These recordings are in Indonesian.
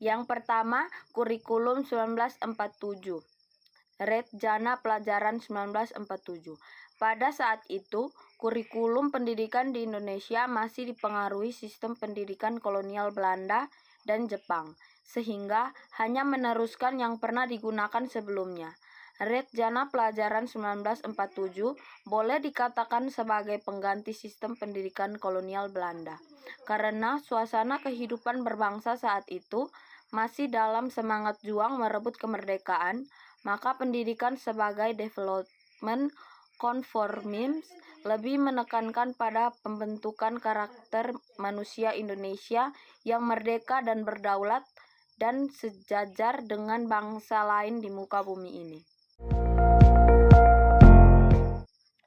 Yang pertama, Kurikulum 1947. Rencana Pelajaran 1947. Pada saat itu, kurikulum pendidikan di Indonesia masih dipengaruhi sistem pendidikan kolonial Belanda dan Jepang, sehingga hanya meneruskan yang pernah digunakan sebelumnya. Rencana Pelajaran 1947 boleh dikatakan sebagai pengganti sistem pendidikan kolonial Belanda, karena suasana kehidupan berbangsa saat itu masih dalam semangat juang merebut kemerdekaan, maka pendidikan sebagai development konformisme lebih menekankan pada pembentukan karakter manusia Indonesia yang merdeka dan berdaulat dan sejajar dengan bangsa lain di muka bumi ini.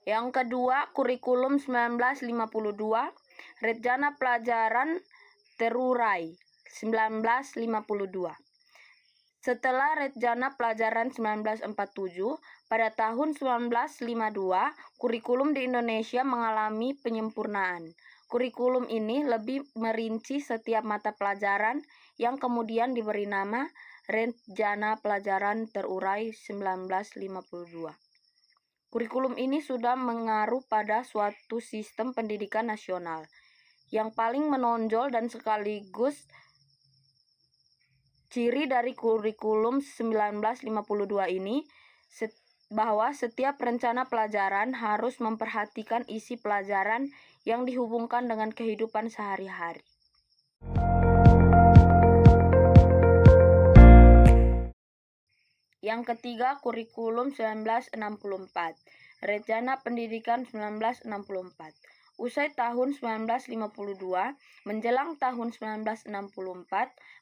Yang kedua, Kurikulum 1952, Rencana Pelajaran Terurai 1952. Setelah Rencana Pelajaran 1947, pada tahun 1952, kurikulum di Indonesia mengalami penyempurnaan. Kurikulum ini lebih merinci setiap mata pelajaran yang kemudian diberi nama Rencana Pelajaran Terurai 1952. Kurikulum ini sudah mengaruh pada suatu sistem pendidikan nasional. Yang paling menonjol dan sekaligus ciri dari kurikulum 1952 ini bahwa setiap rencana pelajaran harus memperhatikan isi pelajaran yang dihubungkan dengan kehidupan sehari-hari. Yang ketiga, Kurikulum 1964, Rencana Pendidikan 1964. Usai tahun 1952, menjelang tahun 1964,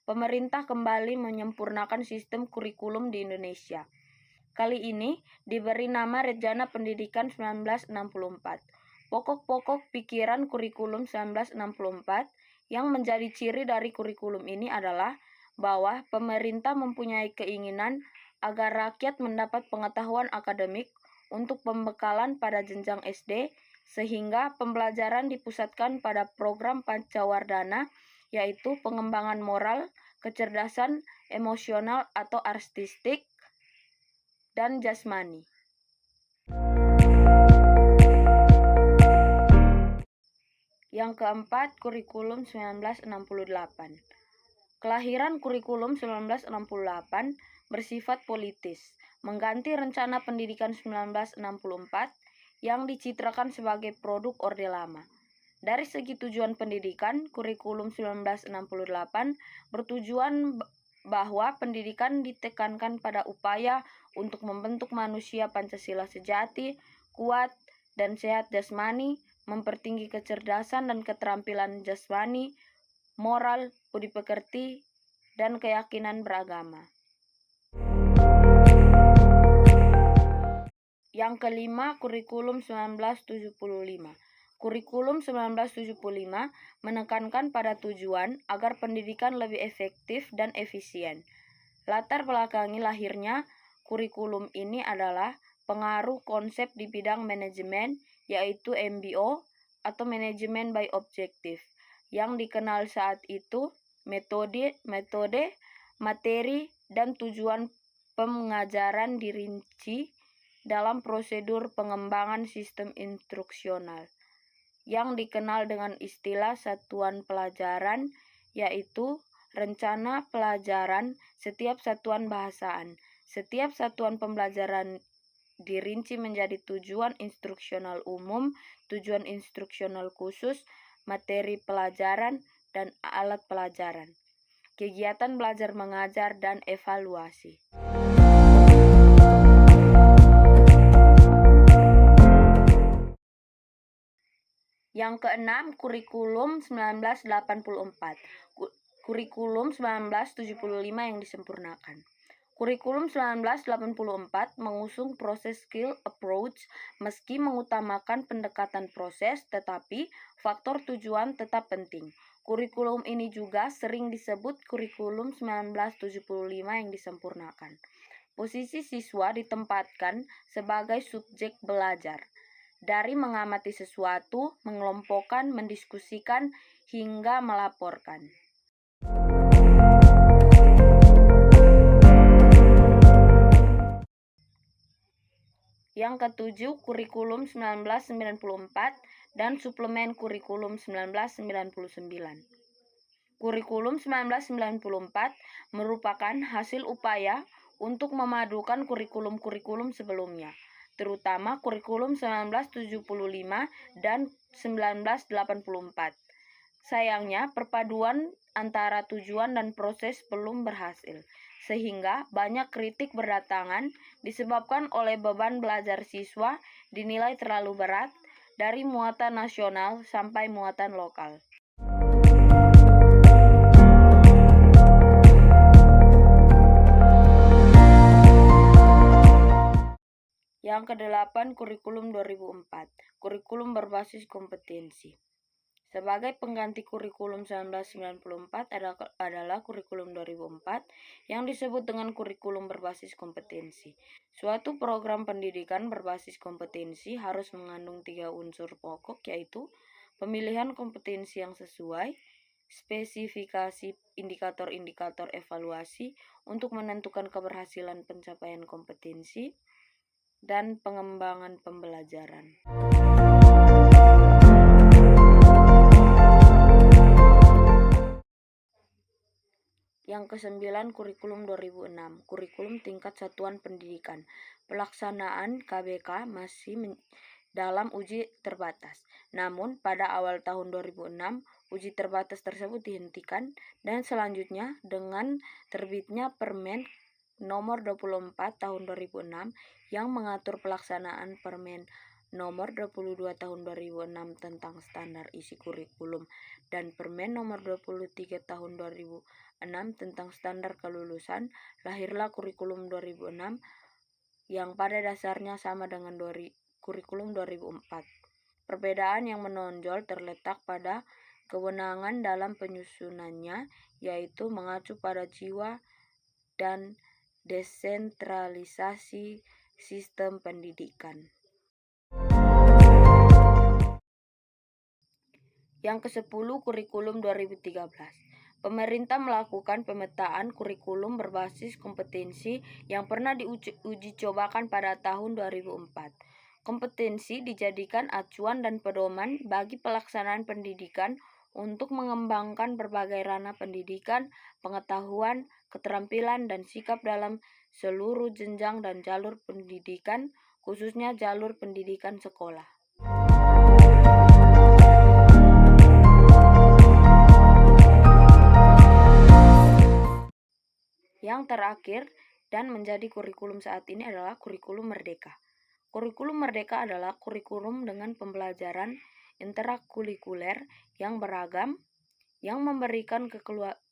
pemerintah kembali menyempurnakan sistem kurikulum di Indonesia. Kali ini diberi nama Rencana Pendidikan 1964. Pokok-pokok pikiran kurikulum 1964 yang menjadi ciri dari kurikulum ini adalah bahwa pemerintah mempunyai keinginan agar rakyat mendapat pengetahuan akademik untuk pembekalan pada jenjang SD, sehingga pembelajaran dipusatkan pada program Pancawardhana, yaitu pengembangan moral, kecerdasan emosional atau artistik, dan jasmani. Yang keempat, Kurikulum 1968. Kelahiran Kurikulum 1968 bersifat politis, mengganti Rencana Pendidikan 1964 yang dicitrakan sebagai produk Orde Lama. Dari segi tujuan pendidikan, Kurikulum 1968 bertujuan bahwa pendidikan ditekankan pada upaya untuk membentuk manusia Pancasila sejati, kuat, dan sehat jasmani, mempertinggi kecerdasan dan keterampilan jasmani, moral, budi pekerti, dan keyakinan beragama. Yang kelima, Kurikulum 1975. Kurikulum 1975 menekankan pada tujuan agar pendidikan lebih efektif dan efisien. Latar belakangi lahirnya kurikulum ini adalah pengaruh konsep di bidang manajemen, yaitu MBO atau Management by Objective, yang dikenal saat itu metode, materi, dan tujuan pengajaran dirinci dalam prosedur pengembangan sistem instruksional, yang dikenal dengan istilah satuan pelajaran, yaitu rencana pelajaran setiap satuan bahasaan. Setiap satuan pembelajaran dirinci menjadi tujuan instruksional umum, tujuan instruksional khusus, materi pelajaran, dan alat pelajaran, kegiatan belajar mengajar, dan evaluasi. Yang keenam, Kurikulum 1984. Kurikulum 1975 yang disempurnakan. Kurikulum 1984 mengusung proses skill approach meski mengutamakan pendekatan proses, tetapi faktor tujuan tetap penting. Kurikulum ini juga sering disebut Kurikulum 1975 yang disempurnakan. Posisi siswa ditempatkan sebagai subjek belajar. Dari mengamati sesuatu, mengelompokkan, mendiskusikan, hingga melaporkan. Yang ketujuh, kurikulum 1994 dan suplemen kurikulum 1999. Kurikulum 1994 merupakan hasil upaya untuk memadukan kurikulum-kurikulum sebelumnya, terutama kurikulum 1975 dan 1984. Sayangnya, perpaduan antara tujuan dan proses belum berhasil, sehingga banyak kritik berdatangan disebabkan oleh beban belajar siswa dinilai terlalu berat dari muatan nasional sampai muatan lokal. Yang kedelapan, kurikulum 2004, kurikulum berbasis kompetensi. Sebagai pengganti kurikulum 1994 adalah kurikulum 2004 yang disebut dengan kurikulum berbasis kompetensi. Suatu program pendidikan berbasis kompetensi harus mengandung 3 unsur pokok, yaitu pemilihan kompetensi yang sesuai, spesifikasi indikator-indikator evaluasi untuk menentukan keberhasilan pencapaian kompetensi, dan pengembangan pembelajaran. Yang kesembilan, kurikulum 2006, kurikulum tingkat satuan pendidikan. Pelaksanaan KBK masih dalam uji terbatas. Namun, pada awal tahun 2006, uji terbatas tersebut dihentikan dan selanjutnya dengan terbitnya Permen Nomor 24 tahun 2006 yang mengatur pelaksanaan Permen Nomor 22 tahun 2006 tentang standar isi kurikulum dan Permen Nomor 23 tahun 2006 tentang standar kelulusan, lahirlah kurikulum 2006 yang pada dasarnya sama dengan kurikulum 2004. Perbedaan yang menonjol terletak pada kewenangan dalam penyusunannya, yaitu mengacu pada jiwa dan desentralisasi sistem pendidikan. Yang ke-10, kurikulum 2013. Pemerintah melakukan pemetaan kurikulum berbasis kompetensi yang pernah diuji cobakan pada tahun 2004. Kompetensi dijadikan acuan dan pedoman bagi pelaksanaan pendidikan untuk mengembangkan berbagai ranah pendidikan, pengetahuan, keterampilan, dan sikap dalam seluruh jenjang dan jalur pendidikan, khususnya jalur pendidikan sekolah. Yang terakhir dan menjadi kurikulum saat ini adalah kurikulum merdeka. Kurikulum merdeka adalah kurikulum dengan pembelajaran interakurikuler yang beragam, yang memberikan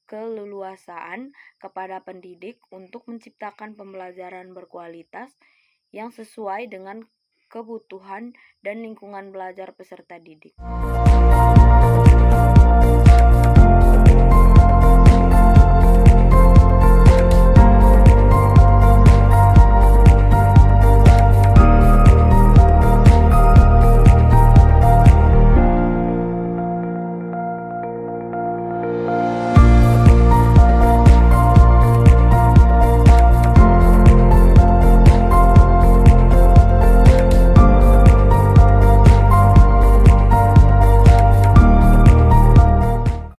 keleluasaan kepada pendidik untuk menciptakan pembelajaran berkualitas yang sesuai dengan kebutuhan dan lingkungan belajar peserta didik.